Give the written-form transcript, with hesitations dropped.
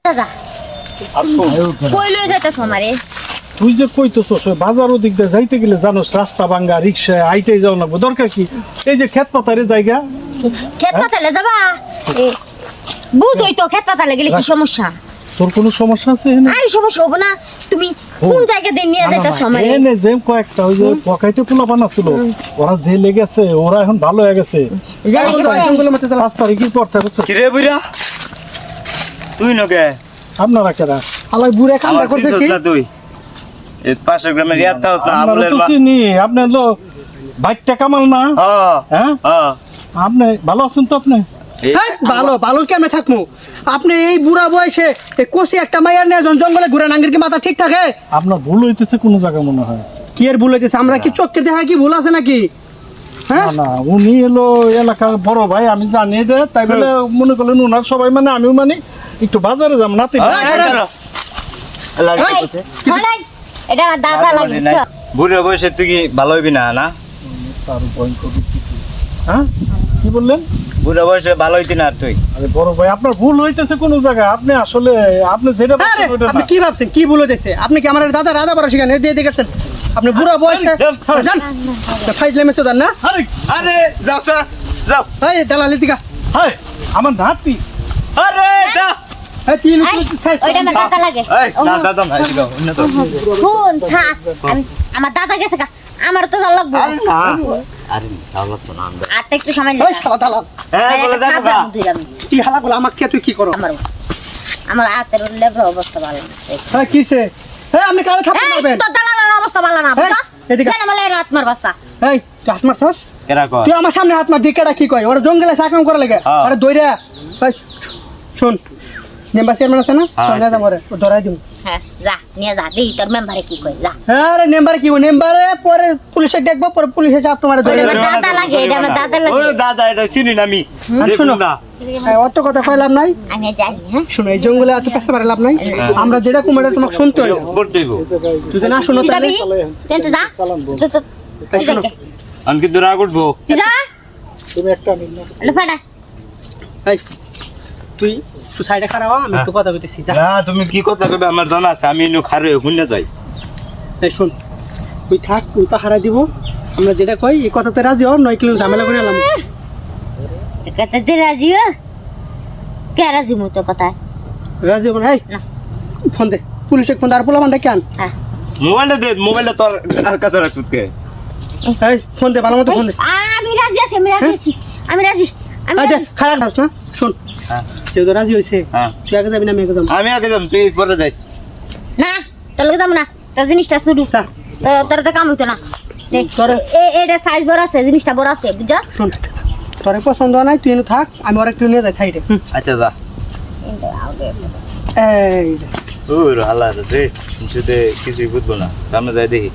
দাদা আসো কই লয়ে যাইতাছ আমারে তুই যে কইতেছস বাজার ওদিক দিয়ে যাইতে গেলে জানোস রাস্তা ভাঙ্গা রিক্সা আইটাই যাও না দরকার কি এই যে ক্ষেত পাতারে জায়গা ক্ষেত পাতালে যাবা বুঝই তো ক্ষেত পাতালে গেলে কি সমস্যা তোর কোনো সমস্যা আছে এখানে আরে সমস্যা হবে না তুমি কোন জায়গা দিয়ে নিয়ে যাইতাছ আমারে এনে যে কয়েকটা ওই যে পকাইতে পোলাপান ছিল ওরা জেলে গেছে ওরা এখন ভালো হয়ে গেছে জেলে গেছে? 5 তারিখের পর থেকে কি রে বুইরা তুই নকে আপনারা কেরা আলাই বুড়ে কামটা আমার করছে সিজত কি না তুই এই পাশের গ্রামের ইয়াত হাউস না আপনারা আবুলের তো চিনি আপনি হলো বাইকটা কামাল না হ্যাঁ হ্যাঁ আপনি ভালো আছেন তো আপনি এই ভালো ভালো কেমনে থাকমু আপনি এই বুড়া বয়সে এই কোসি একটা মাইয়ার নিয়ে জঙ্গলে ঘুরে নাঙ্গের কি মাথা ঠিক থাকে আপনার ভুল হইতেছে কোনো জায়গা মনে হয় কি এর ভুল হইতেছে আমরা কি চোখকে দেখা কি ভুল আছে নাকি হ্যাঁ না না উনি এলো এলাকার বড় ভাই আমি জানি রে তাই বলে মনে করলেন ওনার সবাই মানে আমিও মানি একটু বাজারে যাম নাতি নাই এটা আমার দাদা লাগে বুড়ো বয়সে তুই কি ভালো হইবি না না তার ভয়ঙ্কর হ্যাঁ কি বললেন বুড়ো বয়সে ভালো হইতি না আর তুই আরে বড় ভাই আপনার ভুল হইতেছে কোন জায়গায় আপনি আসলে আপনি যেটা আরে বলছেন ওটা আপনি না কি ভাবছেন কি ভুল হইতেছে আপনি কি আমার দাদা রাধা বড় শিখান দিয়ে দেখেছেন আপনি বুড়া বয়সে জান ফাইজলামে তো জান না আরে আরে যাও যাও এই দালালি দিকা হাই আমার নাতি আরে যা এই তিন ওইটা আমার দাদা লাগে এই না দাদা ভাই দিও অন্য তো কোন থাক আমার দাদা গেছে গা আমার তো জল লাগবে আরে না আরে চাওলা তো নাম দে আর একটু সময় ওই লাগে শালা দালাল হ্যাঁ বলে যাবো গা কি হালা বলে আমাকে তুই কি করো আমার হাতের লেবর অবস্থা ভালো না হ্যাঁ কিসে এই আপনি কারে থাপ্পড় এই মারবেন তো দালালের অবস্থা ভালো না বুঝছ এদিকে। কেন বলে রাত মার বাসা এই তুই হাত মারছস কেরা কর তুই আমার সামনে হাত মার দিকেটা কি কয় ওরা জঙ্গলে সাকাম করে লাগে হ্যাঁ। আরে দইরা এই শুন নেম্বার চেয়ারম্যান আছে না হ্যাঁ, চলে যা মরে ধরাই দিম হ্যাঁ যা নিয়ে যা দেই তোর মেম্বারে কি কই যা আরে নেম্বার কি নেম্বারে পরে পুলিশে দেখবো পরে পুলিশে চাপ তোমারে ধরে ওই আমার দাদা লাগে, এটা আমার দাদা লাগে। ওই দাদা এটা চিনি না আমি শোনো। না অত কথা কইলাম নাই আমি যাই হ্যাঁ শুনো এই জঙ্গলে এত পেছতে পারে লাভ নাই আমরা যেটা কুমারে তোমাকে শুনতে হইব বলতে হইব তুই যদি না শুনো তুই তাহলে যাবি তুই তো যা তুই তো এই শোনো। আমি কিন্তু রাগ উঠবো তুই যা তুমি একটা মিনিট লফাডা এই তুই তুই সাইডে খারাপ আমি একটু কথা কইতেছি যা না তুমি কি কথা কইবে আমার জানা আছে আমি ইনু খারে হুন্না যাই এই শুন তুই থাক তুই পাহারা দিব আমরা যেটা কই এই কথাতে রাজি হও 9 কিলো ঝামেলা করে এলাম কত দে রাজি কে রাজি মতো কথা রাজি হবো না এই না। ফোন দে পুলিশে ফোন আর পোলা বান্ধা কেন হ্যাঁ মোবাইলটা তোর আর কাছে রাখ তুই এই ফোন দে ভালো মতো ফোন দে আমি রাজি আছি আমি রাজি আমি এই দে খারাপ নাস না শুন হ্যাঁ তুই তো রাজি হইছে হ্যাঁ তুই আগে যাবি না আমি আগে যাবো আমি আগে যাম তুই পরে যাইস না তোর লগে যাবো না তোর জিনিসটা শুরু তা, তোর তো কাম হইতো না দেখ তোর- এটা সাইজ বড় আছে জিনিসটা বড় আছে বুঝছস শুন তোর পছন্দ হয় নাই তুই এনে থাক আমি আর একটু নিয়ে যাই সাইডে আচ্ছা যা এই যে, ওর হালা রে যদি কিছুই বুঝবো না সামনে যাই দেখি